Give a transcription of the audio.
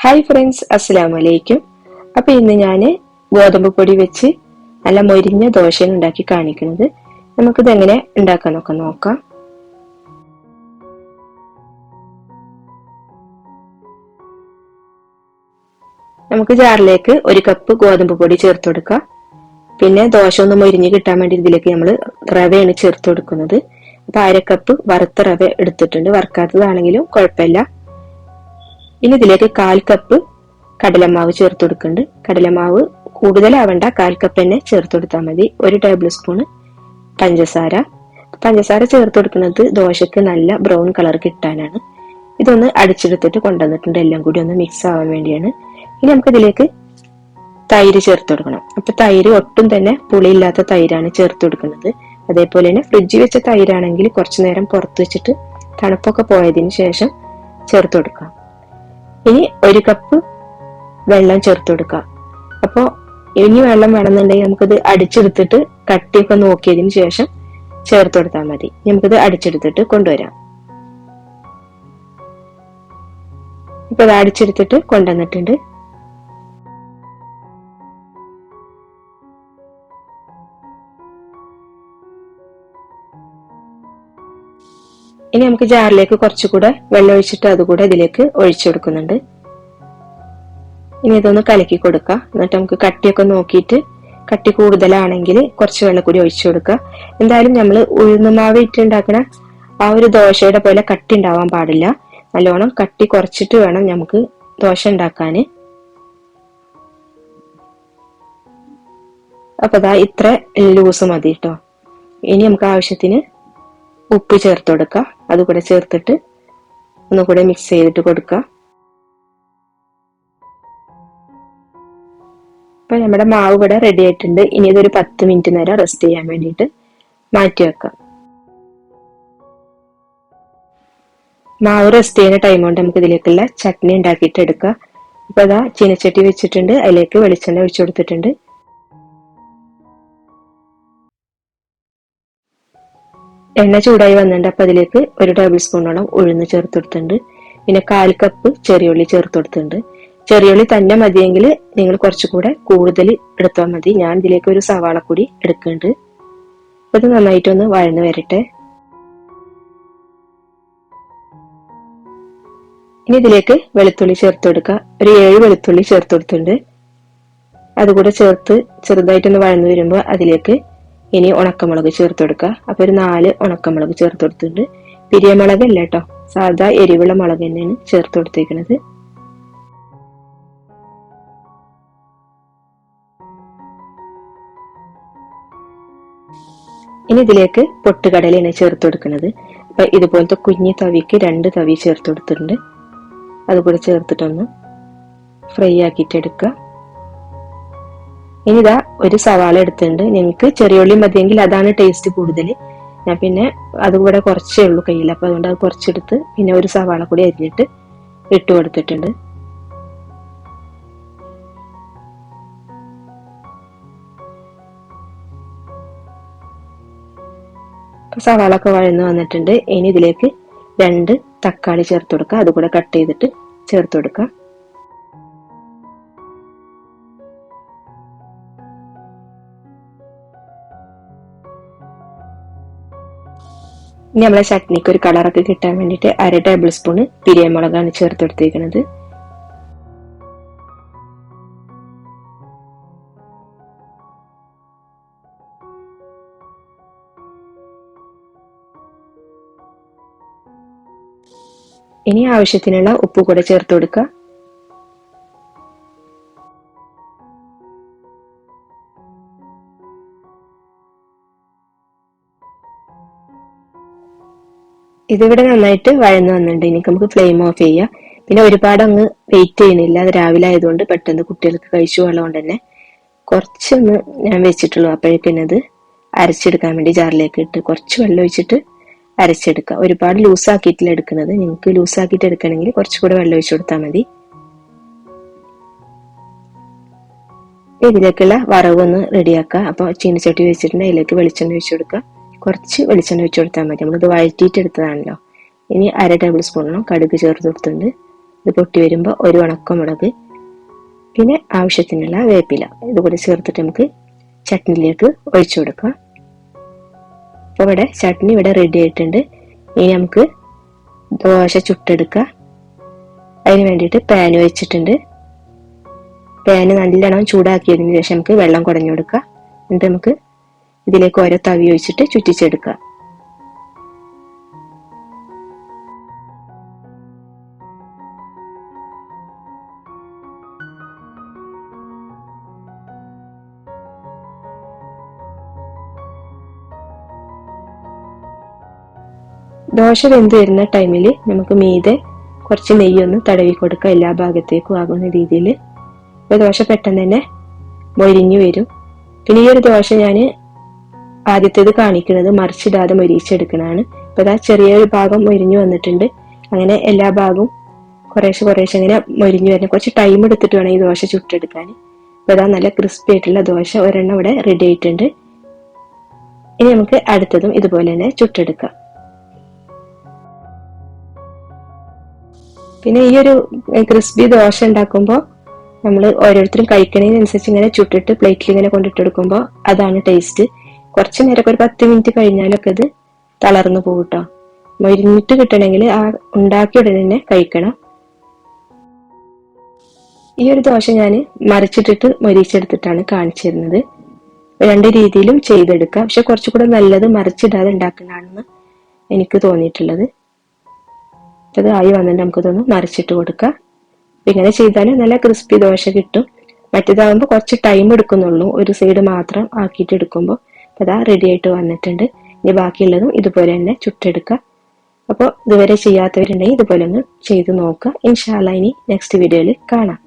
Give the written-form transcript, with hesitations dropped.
Hi friends, അസ്സലാമു അലൈക്കും. അപ്പൊ ഇന്ന് ഞാൻ ഗോതമ്പ് പൊടി വെച്ച് നല്ല മൊരിഞ്ഞ ദോശയാണ് ഉണ്ടാക്കി കാണിക്കുന്നത്. നമുക്കിത് എങ്ങനെ ഉണ്ടാക്കാനൊക്കെ നോക്കാം. നമുക്ക് ജാറിലേക്ക് 1 കപ്പ് ഗോതമ്പ് പൊടി ചേർത്ത് കൊടുക്കാം. പിന്നെ ദോശ ഒന്ന് മൊരിഞ്ഞ് കിട്ടാൻ വേണ്ടി ഇതിലേക്ക് നമ്മൾ റവയാണ് ചേർത്ത് കൊടുക്കുന്നത്. അപ്പൊ 1/2 കപ്പ് വറുത്ത റവ എടുത്തിട്ടുണ്ട്. വറുക്കാത്തതാണെങ്കിലും കുഴപ്പമില്ല. ഇനി ഇതിലേക്ക് 1/4 കപ്പ് കടലമാവ് ചേർത്ത് കൊടുക്കുന്നുണ്ട്. കടലമാവ് കൂടുതലാവണ്ട, 1/4 കപ്പ് തന്നെ ചേർത്ത് കൊടുത്താൽ മതി. 1 ടേബിൾ സ്പൂൺ പഞ്ചസാര ചേർത്ത് കൊടുക്കുന്നത് ദോശക്ക് നല്ല ബ്രൗൺ കളർ കിട്ടാനാണ്. ഇതൊന്ന് അടിച്ചെടുത്തിട്ട് കൊണ്ടുവന്നിട്ടുണ്ട്. എല്ലാം കൂടി ഒന്ന് മിക്സ് ആവാൻ വേണ്ടിയാണ്. ഇനി നമുക്ക് ഇതിലേക്ക് തൈര് ചേർത്ത് കൊടുക്കണം. അപ്പൊ തൈര് ഒട്ടും തന്നെ പുളിയില്ലാത്ത തൈരാണ് ചേർത്ത് കൊടുക്കുന്നത്. അതേപോലെ തന്നെ ഫ്രിഡ്ജിൽ വെച്ച തൈരാണെങ്കിൽ കുറച്ചു നേരം പുറത്ത് വെച്ചിട്ട് തണുപ്പൊക്കെ പോയതിന് ശേഷം ചേർത്ത് കൊടുക്കാം. ഇനി 1 കപ്പ് വെള്ളം ചേർത്ത് കൊടുക്കാം. അപ്പോൾ ഇനി വെള്ളം വേണമെന്നുണ്ടെങ്കിൽ നമുക്കിത് അടിച്ചെടുത്തിട്ട് കട്ടിയൊക്കെ നോക്കിയതിന് ശേഷം ചേർത്ത് കൊടുത്താൽ മതി. നമുക്കിത് അടിച്ചെടുത്തിട്ട് കൊണ്ടുവരാം. ഇപ്പൊ ഇത് അടിച്ചെടുത്തിട്ട് കൊണ്ടുവന്നിട്ടുണ്ട്. ഇനി നമുക്ക് ജാറിലേക്ക് കുറച്ചുകൂടെ വെള്ളം ഒഴിച്ചിട്ട് അതുകൂടെ ഇതിലേക്ക് ഒഴിച്ചു കൊടുക്കുന്നുണ്ട്. ഇനി ഇതൊന്ന് കലക്കി കൊടുക്കുക. എന്നിട്ട് നമുക്ക് കട്ടിയൊക്കെ നോക്കിയിട്ട് കട്ടി കൂടുതലാണെങ്കിൽ കുറച്ച് വെള്ളം കൂടി ഒഴിച്ചു കൊടുക്കുക. എന്തായാലും നമ്മൾ ഉഴുന്നുമാവ് ഇട്ടുണ്ടാക്കുന്ന ആ ഒരു ദോശയുടെ പോലെ കട്ടി ഉണ്ടാവാൻ പാടില്ല. നല്ലോണം കട്ടി കുറച്ചിട്ട് വേണം നമുക്ക് ദോശ ഉണ്ടാക്കാന്. അപ്പൊ ദാ ഇത്ര ലൂസ് മതി കേട്ടോ. ഇനി നമുക്ക് ആവശ്യത്തിന് ഉപ്പ് ചേർത്ത് കൊടുക്കുക. അതുകൂടെ ചേർത്തിട്ട് ഒന്നുകൂടെ മിക്സ് ചെയ്തിട്ട് കൊടുക്കുക. അപ്പൊ നമ്മുടെ മാവ് ഇവിടെ റെഡി ആയിട്ടുണ്ട്. ഇനി ഇതൊരു 10 മിനിറ്റ് നേരം റെസ്റ്റ് ചെയ്യാൻ വേണ്ടിയിട്ട് മാറ്റി വെക്കാം. മാവ് റെസ്റ്റ് ചെയ്യുന്ന ടൈം കൊണ്ട് നമുക്ക് ഇതിലേക്കുള്ള ചട്നി ഉണ്ടാക്കിയിട്ട് എടുക്കാം. അപ്പൊ അതാ ചീനച്ചട്ടി വെച്ചിട്ടുണ്ട്. അതിലേക്ക് വെളിച്ചെണ്ണ ഒഴിച്ചു കൊടുത്തിട്ടുണ്ട്. എണ്ണ ചൂടായി വന്നിട്ടുണ്ട്. അപ്പൊ അതിലേക്ക് 1 ടേബിൾ സ്പൂണോളം ഉഴുന്ന് ചേർത്ത് കൊടുത്തിട്ടുണ്ട്. പിന്നെ 1/4 കപ്പ് ചെറിയുള്ളി ചേർത്ത് കൊടുത്തിട്ടുണ്ട്. ചെറിയുള്ളി തന്നെ മതിയെങ്കിൽ നിങ്ങൾ കുറച്ചുകൂടെ കൂടുതൽ എടുത്താൽ മതി. ഞാൻ ഇതിലേക്ക് ഒരു സവാള കൂടി എടുക്കുന്നുണ്ട്. ഇത് നന്നായിട്ടൊന്ന് വഴന്ന് വരട്ടെ. ഇനി ഇതിലേക്ക് വെളുത്തുള്ളി ചേർത്ത് കൊടുക്കുക. ഒരു 7 വെളുത്തുള്ളി ചേർത്ത് കൊടുത്തിട്ടുണ്ട്. അതുകൂടെ ചേർത്ത് ചെറുതായിട്ടൊന്ന് വഴന്ന് വരുമ്പോൾ അതിലേക്ക് ഇനി ഉണക്കമുളക് ചേർത്ത് കൊടുക്കുക. അപ്പൊ ഒരു 4 ഉണക്കമുളക് ചേർത്ത് കൊടുത്തിട്ടുണ്ട്. പിരിയമുളക് അല്ല കേട്ടോ, സാധാ എരിവുള്ള മുളക് തന്നെയാണ് ചേർത്ത് കൊടുത്തേക്കുന്നത്. ഇനി ഇതിലേക്ക് പൊട്ടുകടലയാണ് ചേർത്ത് കൊടുക്കുന്നത്. അപ്പൊ ഇതുപോലത്തെ കുഞ്ഞി തവിക്ക് 2 തവി ചേർത്ത് കൊടുത്തിട്ടുണ്ട്. അതുകൂടെ ചേർത്തിട്ടൊന്ന് ഫ്രൈ ആക്കിയിട്ട് എടുക്കുക. ഇനി ഇതാ ഒരു സവാള എടുത്തിട്ടുണ്ട്. നിങ്ങൾക്ക് ചെറിയുള്ളി മതിയെങ്കിൽ അതാണ് ടേസ്റ്റ് കൂടുതൽ. ഞാൻ പിന്നെ അതുകൂടെ കുറച്ചേ ഉള്ളൂ കയ്യിൽ. അപ്പൊ അതുകൊണ്ട് അത് കുറച്ചെടുത്ത് പിന്നെ ഒരു സവാള കൂടി അരിഞ്ഞിട്ട് ഇട്ട് കൊടുത്തിട്ടുണ്ട്. സവാള ഒക്കെ വഴന്ന് വന്നിട്ടുണ്ട്. ഇനി ഇതിലേക്ക് 2 തക്കാളി ചേർത്ത് കൊടുക്കുക. അതുകൂടെ കട്ട് ചെയ്തിട്ട് ചേർത്ത് കൊടുക്കുക. ഇനി നമ്മളെ ചട്നിക്ക് ഒരു കളറൊക്കെ കിട്ടാൻ വേണ്ടിയിട്ട് 1/2 ടേബിൾ സ്പൂണ് പിരിയമുളകാണ് ചേർത്ത് കൊടുത്തിരിക്കുന്നത്. ഇനി ആവശ്യത്തിനുള്ള ഉപ്പ് കൂടെ ചേർത്ത് കൊടുക്കുക. ഇതിവിടെ നന്നായിട്ട് വഴന്ന് വന്നിട്ടുണ്ട്. ഇനി നമുക്ക് ഫ്ലെയിം ഓഫ് ചെയ്യാം. പിന്നെ ഒരുപാട് അങ്ങ് വെയിറ്റ് ചെയ്യണില്ല. അത് രാവിലെ ആയതുകൊണ്ട് പെട്ടെന്ന് കുട്ടികൾക്ക് കഴിച്ചു പോകാനുള്ളത് തന്നെ കുറച്ചൊന്ന് ഞാൻ വെച്ചിട്ടുള്ളൂ. അപ്പോഴേക്കും അത് അരച്ചെടുക്കാൻ വേണ്ടി ജാറിലേക്ക് ഇട്ട് കുറച്ച് വെള്ളം ഒഴിച്ചിട്ട് അരച്ചെടുക്കുക. ഒരുപാട് ലൂസാക്കിയിട്ടില്ല എടുക്കുന്നത്. നിങ്ങൾക്ക് ലൂസാക്കിയിട്ട് എടുക്കണമെങ്കിൽ കുറച്ചുകൂടെ വെള്ളം ഒഴിച്ചു കൊടുത്താൽ മതി. ഇതിലേക്കുള്ള വറവ് ഒന്ന് റെഡിയാക്കുക. അപ്പൊ ചീനച്ചട്ടി വെച്ചിട്ടുണ്ട്. അതിലേക്ക് വെളിച്ചെണ്ണ ഒഴിച്ചു കൊടുക്കുക. കുറച്ച് വെളിച്ചെണ്ണ ഒഴിച്ചു കൊടുത്താൽ മതി. നമ്മളിത് വഴറ്റിയിട്ട് എടുത്തതാണല്ലോ. ഇനി 1/2 ടേബിൾ സ്പൂണോളം കടുക് ചേർത്ത് കൊടുത്തിട്ടുണ്ട്. ഇത് പൊട്ടി വരുമ്പോൾ ഒരു ഉണക്കമുളക്, പിന്നെ ആവശ്യത്തിനുള്ള വേപ്പില ഇതുകൂടി ചേർത്തിട്ട് നമുക്ക് ചട്നിയിലേക്ക് ഒഴിച്ചു കൊടുക്കാം. അപ്പോൾ ഇവിടെ ചട്നി ഇവിടെ റെഡി ആയിട്ടുണ്ട്. ഇനി നമുക്ക് ദോശ ചുട്ടെടുക്കാം. അതിന് വേണ്ടിയിട്ട് പാൻ വെച്ചിട്ടുണ്ട്. പാന് നല്ലോണം ചൂടാക്കിയതിന് ശേഷം നമുക്ക് വെള്ളം കുടഞ്ഞു കൊടുക്കാം. എന്നിട്ട് നമുക്ക് ഇതിലേക്ക് ഓരോ തവി ഒഴിച്ചിട്ട് ചുറ്റിച്ചെടുക്കാം. ദോശ വെന്ത് വരുന്ന ടൈമിൽ നമുക്ക് മീതെ കുറച്ച് നെയ്യൊന്ന് തടവി കൊടുക്കുക, എല്ലാ ഭാഗത്തേക്കും ആകുന്ന രീതിയിൽ. അപ്പോൾ ദോശ പെട്ടെന്ന് തന്നെ മൊരിഞ്ഞു വരും. പിന്നെ ഈ ഒരു ദോശ ഞാൻ ആദ്യത്തേത് കാണിക്കുന്നത് മറിച്ചിടാതെ മൊരിച്ചെടുക്കണതാണ്. അപ്പോൾ അതാ ചെറിയൊരു ഭാഗം മൊരിഞ്ഞു വന്നിട്ടുണ്ട്. അങ്ങനെ എല്ലാ ഭാഗവും കുറേശ്ശെ ഇങ്ങനെ മൊരിഞ്ഞു വരണം. കുറച്ച് ടൈം എടുത്തിട്ട് വേണം ഈ ദോശ ചുട്ടെടുക്കാൻ. അപ്പോൾ അതാ നല്ല ക്രിസ്പി ആയിട്ടുള്ള ദോശ ഒരെണ്ണം ഇവിടെ റെഡി ആയിട്ടുണ്ട്. ഇനി നമുക്ക് അടുത്തതും ഇതുപോലെ തന്നെ ചുട്ടെടുക്കാം. പിന്നെ ഈ ഒരു ക്രിസ്പി ദോശ ഉണ്ടാക്കുമ്പോൾ നമ്മൾ ഓരോരുത്തരും കഴിക്കണതിനനുസരിച്ച് ഇങ്ങനെ ചുട്ടിട്ട് പ്ലേറ്റിൽ ഇങ്ങനെ കൊണ്ടിട്ടെടുക്കുമ്പോൾ അതാണ് ടേസ്റ്റ്. കുറച്ച് നേരമൊക്കെ ഒരു 10 മിനിറ്റ് കഴിഞ്ഞാലൊക്കെ ഇത് തളർന്നു പോകും കേട്ടോ. മൊരിഞ്ഞിട്ട് കിട്ടണമെങ്കിൽ ആ ഉണ്ടാക്കിയ ഉടനെ തന്നെ കഴിക്കണം. ഈ ഒരു ദോശ ഞാൻ മറിച്ചിട്ടിട്ട് മൊരിച്ചെടുത്തിട്ടാണ് കാണിച്ചു തരുന്നത്. 2 രീതിയിലും ചെയ്തെടുക്കാം. പക്ഷെ കുറച്ചുകൂടെ നല്ലത് മറിച്ചിടാതെ ഉണ്ടാക്കുന്നതാണെന്ന് എനിക്ക് തോന്നിയിട്ടുള്ളത്. അത് ആയി വന്നിട്ട് നമുക്കിതൊന്ന് മറിച്ചിട്ട് കൊടുക്കാം. ഇങ്ങനെ ചെയ്താൽ നല്ല ക്രിസ്പി ദോശ കിട്ടും. മറ്റേതാകുമ്പോൾ കുറച്ച് ടൈം എടുക്കുന്നുള്ളൂ, ഒരു സൈഡ് മാത്രം ആക്കിയിട്ട് എടുക്കുമ്പോൾ. അതാ റെഡി ആയിട്ട് വന്നിട്ടുണ്ട്. ഇനി ബാക്കിയുള്ളതും ഇതുപോലെ തന്നെ ചുട്ടെടുക്കുക. അപ്പോൾ ഇതുവരെ ചെയ്യാത്തവരുണ്ടെങ്കിൽ ഇതുപോലെ ഒന്ന് ചെയ്ത് നോക്കുക. ഇൻഷാ അല്ലാഹ് ഇനി നെക്സ്റ്റ് വീഡിയോയിൽ കാണാം.